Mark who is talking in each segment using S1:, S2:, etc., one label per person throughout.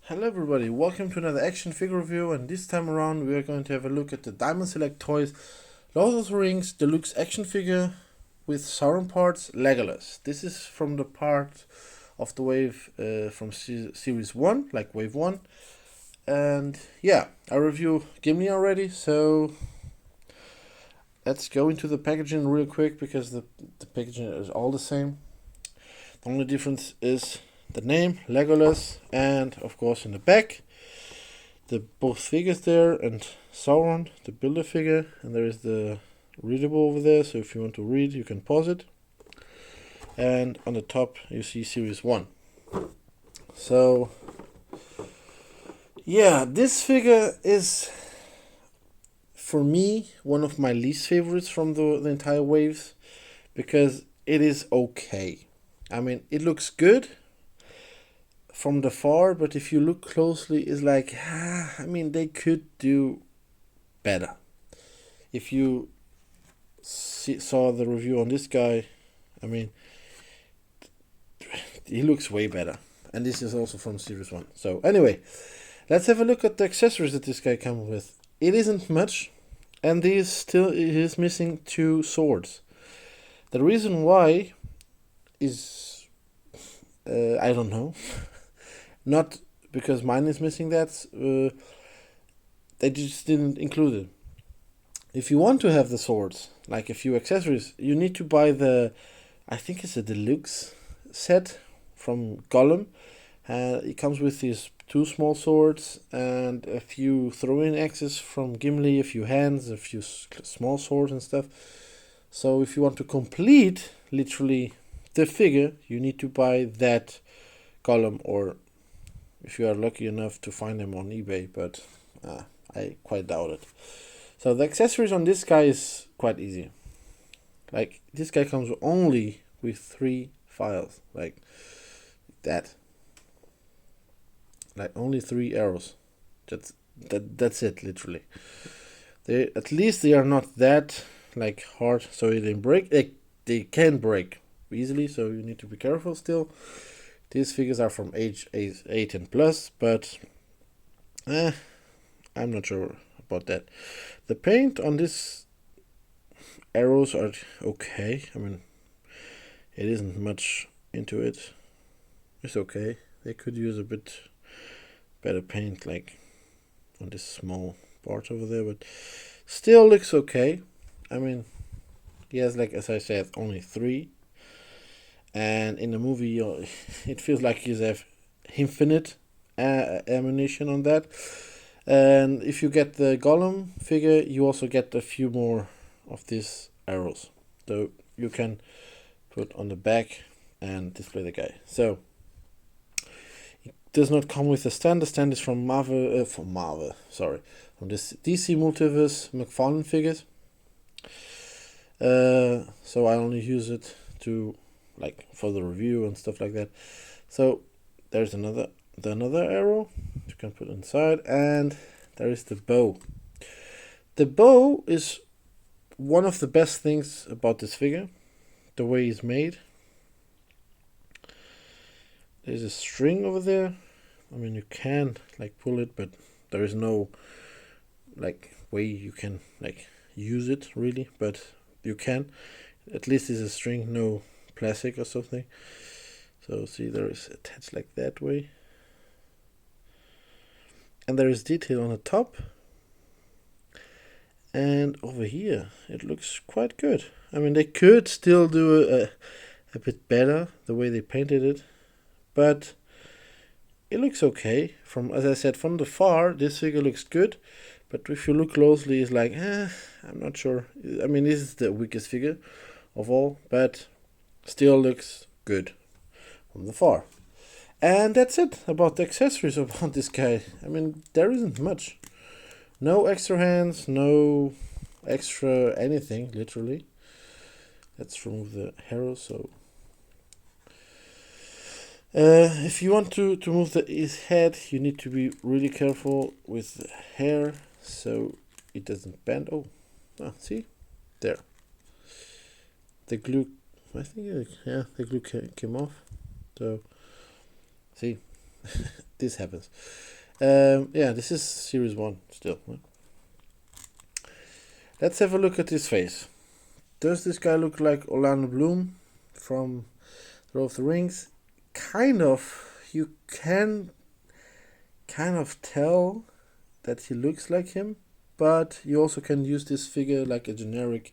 S1: Hello everybody, welcome to another action figure review, and this time around we are going to have a look at the Diamond Select Toys Lord of the Rings Deluxe action figure with Sauron parts Legolas. This is from the part of the wave from series 1, like wave 1. And yeah, I review Gimli already, so let's go into the packaging real quick because the packaging is all the same. The only difference is the name Legolas, and of course in the back the both figures there, and Sauron, the builder figure, and there is the readable over there, so if you want to read you can pause it. And on the top you see series 1. So yeah, this figure is for me one of my least favorites from the entire waves, because it is okay. I mean, it looks good from the far, but if you look closely, it's like, I mean, they could do better. If you saw the review on this guy, I mean, he looks way better. And this is also from Series 1. So anyway, let's have a look at the accessories that this guy comes with. It isn't much, and he is missing 2 swords. The reason why is, I don't know. Not because mine is missing that, they just didn't include it. If you want to have the swords, like a few accessories, you need to buy I think it's a deluxe set from Gollum. It comes with these 2 small swords and a few throwing axes from Gimli, a few hands, a few small swords and stuff. So if you want to complete literally the figure, you need to buy that Gollum, or if you are lucky enough to find them on eBay, but I quite doubt it. So the accessories on this guy is quite easy. Like, this guy comes only with 3 files, like that. Like only 3 arrows. That's it, literally. At least they are not that like hard, so they break. They can break easily, so you need to be careful still. These figures are from age 8 and plus, but I'm not sure about that. The paint on these arrows are okay. I mean, it isn't much into it. It's okay. They could use a bit better paint, like on this small part over there, but still looks okay. I mean, he has, like as I said, only 3. And in the movie, it feels like he's have infinite ammunition on that. And if you get the Gollum figure, you also get a few more of these arrows, so you can put on the back and display the guy. So it does not come with a stand. The stand is from from this DC Multiverse McFarlane figures. So I only use it to, like, for the review and stuff like that. So there's another arrow you can put inside, and there is the bow. The bow is one of the best things about this figure, the way it's made. There's a string over there. I mean, you can like pull it, but there is no like way you can like use it really, but you can. At least it's a string, no plastic or something. So see, there is attached like that way, and there is detail on the top, and over here it looks quite good. I mean, they could still do a bit better the way they painted it, but it looks okay. From, as I said, from the far this figure looks good, but if you look closely, it's like, I'm not sure. I mean, this is the weakest figure of all, but still looks good from the far. And that's it about the accessories about this guy. I mean, there isn't much. No extra hands, no extra anything, literally. Let's remove the arrow. So if you want to move his head, you need to be really careful with the hair so it doesn't bend. See? There. The glue, I think, the glue came off. So, see, this happens. Yeah, this is series 1 still. Let's have a look at his face. Does this guy look like Orlando Bloom from Lord of the Rings? Kind of. You can kind of tell that he looks like him, but you also can use this figure like a generic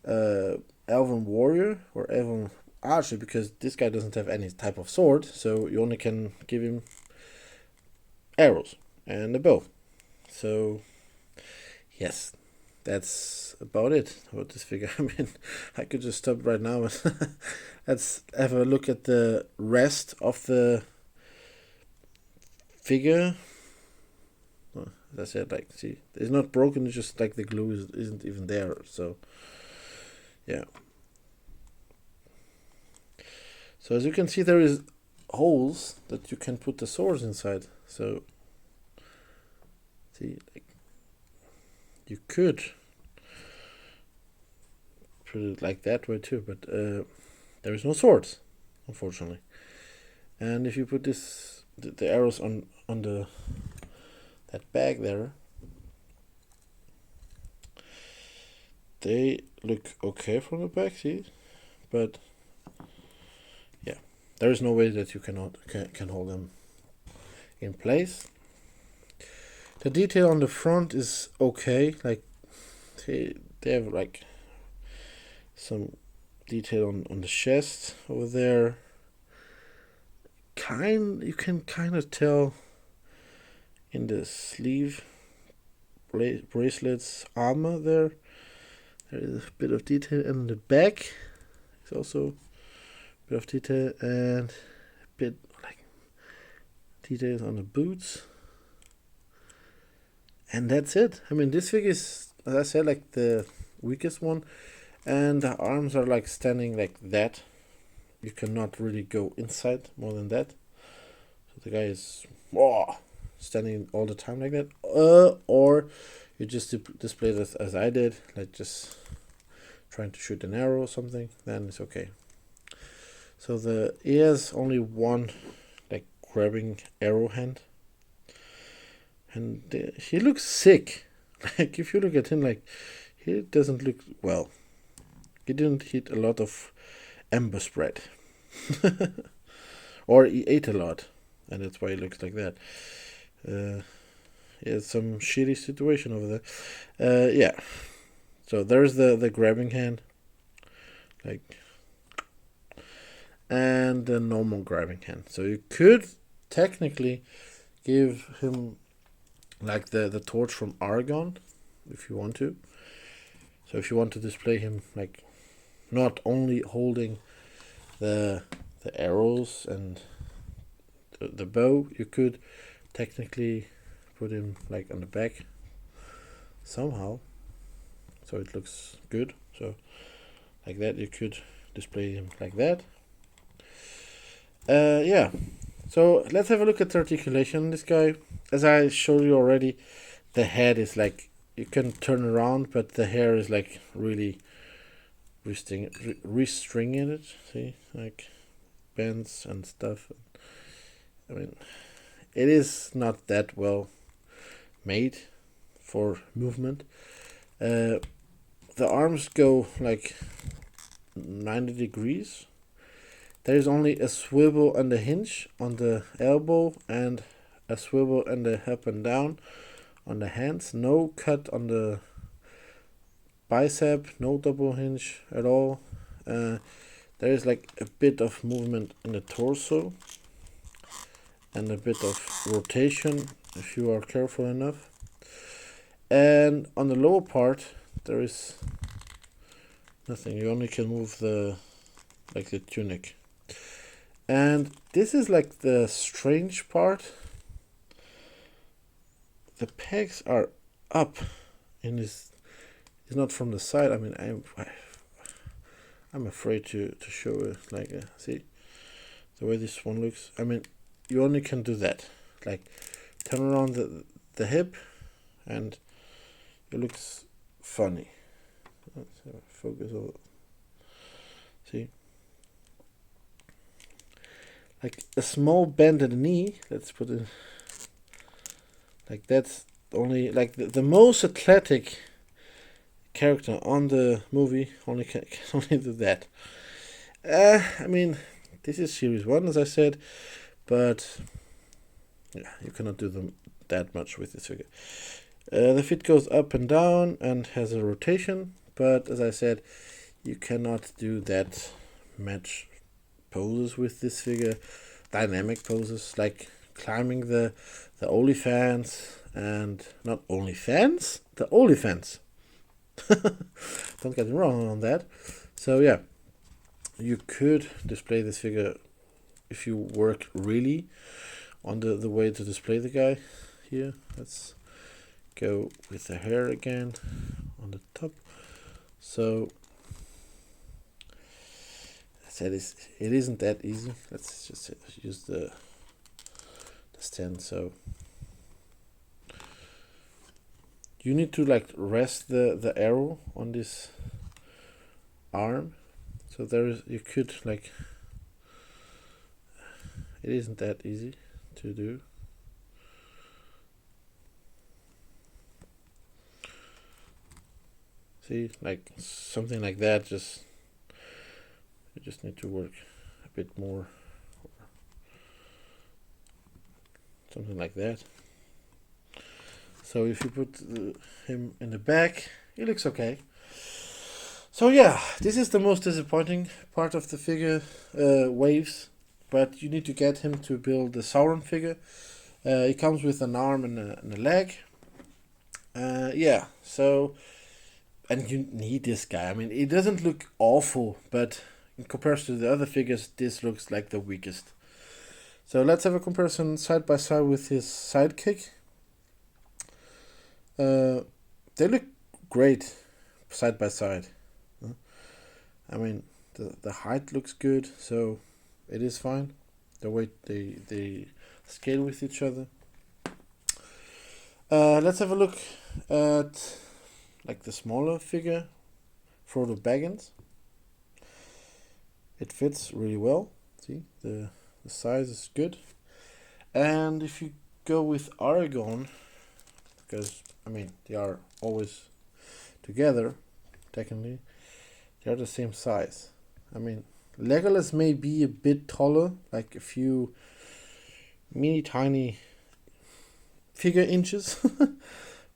S1: elven warrior or elven archer, because this guy doesn't have any type of sword, so you only can give him arrows and a bow. So yes, that's about it about this figure. I mean, I could just stop right now and let's have a look at the rest of the figure. As I said, like, see, it's not broken, it's just like the glue isn't even there. So yeah, so as you can see, there is holes that you can put the swords inside. So see, like, you could put it like that way too, but there is no swords, unfortunately. And if you put the arrows on the that bag there, they look okay from the back, see, but yeah, there is no way that you can hold them in place. The detail on the front is okay, like they have like some detail on the chest over there. You can kind of tell in the sleeve bracelets armor there is a bit of detail, and the back is also a bit of detail, and a bit like details on the boots, and that's it. I mean, this figure is, as I said, like the weakest one, and the arms are like standing like that. You cannot really go inside more than that. So the guy is standing all the time like that, or you just display this as I did, like just trying to shoot an arrow or something, then it's okay. So he has only one like grabbing arrow hand, and he looks sick. Like, if you look at him, like, he doesn't look well. He didn't eat a lot of ember spread. Or he ate a lot, and that's why he looks like that. He has some shitty situation over there. Yeah. So there's the grabbing hand, like, and the normal grabbing hand. So you could technically give him like the torch from Argon, if you want to. So if you want to display him like not only holding the arrows and the bow, you could technically put him like on the back somehow, so it looks good. So like that, you could display him like that. Yeah. So let's have a look at the articulation on this guy. As I showed you already, the head is like, you can turn around, but the hair is like really restringing it. See, like bends and stuff. I mean, it is not that well made for movement. The arms go like 90 degrees. There is only a swivel and a hinge on the elbow, and a swivel and a up and down on the hands. No cut on the bicep, no double hinge at all. There is like a bit of movement in the torso and a bit of rotation if you are careful enough. And on the lower part there is nothing. You only can move the tunic. And this is like the strange part. The pegs are up in this. It's not from the side. I mean, I'm afraid to show it. Like, see the way this one looks. I mean, you only can do that. Like, turn around the hip, and it looks funny. Let's focus on. See, like a small bend at the knee. Let's put it like that's only like the most athletic character on the movie only can only do that. I mean, this is series 1, as I said, but yeah, you cannot do them that much with this figure. The feet goes up and down and has a rotation, but as I said, you cannot do that much poses with this figure. Dynamic poses like climbing the OnlyFans and not OnlyFans, the OnlyFans. Don't get me wrong on that. So yeah, you could display this figure if you work really on the way to display the guy here. Let's go with the hair again on the top. So I said it isn't that easy. Let's just use the stand. So you need to like rest the arrow on this arm. So you could like, it isn't that easy to do. See, like something like that, you just need to work a bit more. Something like that. So if you put him in the back, he looks okay. So yeah, this is the most disappointing part of the figure waves, but you need to get him to build the Sauron figure. He comes with an arm and a leg. Yeah, so, and you need this guy. I mean, it doesn't look awful, but in comparison to the other figures, this looks like the weakest. So let's have a comparison side by side with his sidekick. They look great side by side. I mean, the height looks good, so it is fine. The way they scale with each other. Let's have a look at like the smaller figure, Frodo Baggins. It fits really well. See, the size is good. And if you go with Aragorn, because I mean they are always together, technically, they are the same size. I mean, Legolas may be a bit taller, like a few mini tiny figure inches,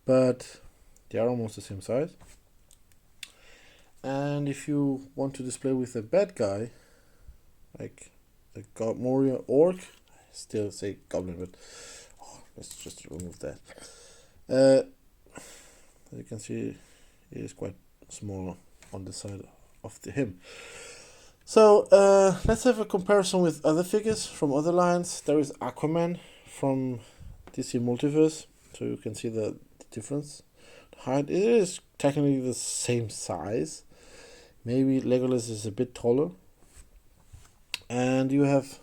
S1: but they are almost the same size. And if you want to display with a bad guy, like the Moria Orc, I still say Goblin, but let's just remove that. As you can see, it is quite smaller on the side of him. So let's have a comparison with other figures from other lines. There is Aquaman from DC Multiverse, so you can see the difference. The height, it is technically the same size. Maybe Legolas is a bit taller. And you have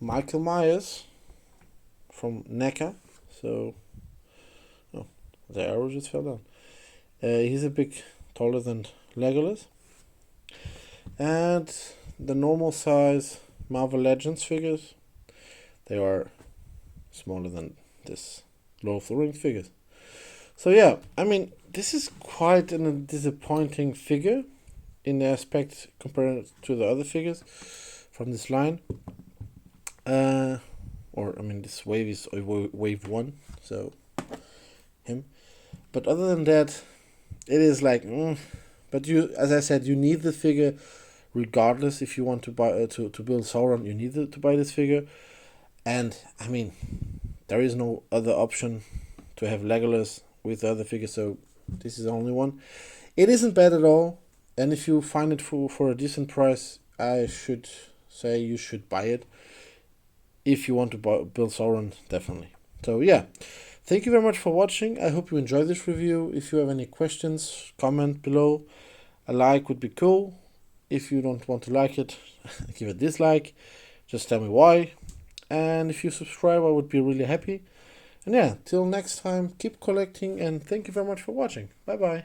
S1: Michael Myers from NECA. So, oh, the arrow just fell down. He's a bit taller than Legolas. And the normal size Marvel Legends figures, they are smaller than this Lord of the Rings figures. So yeah, I mean, this is quite a disappointing figure in the aspect compared to the other figures from this line. Or I mean, this wave is wave 1, so him. But other than that, it is like, but you, as I said, you need the figure regardless. If you want to buy to build Sauron, you need to buy this figure. And I mean, there is no other option to have Legolas with the other figure, so this is the only one. It isn't bad at all, and if you find it for a decent price, I should say you should buy it. If you want to build Sauron, definitely. So yeah, thank you very much for watching. I hope you enjoyed this review. If you have any questions, comment below. A like would be cool. If you don't want to like it, give a dislike. Just tell me why. And if you subscribe, I would be really happy. And yeah, till next time, keep collecting, and thank you very much for watching. Bye bye.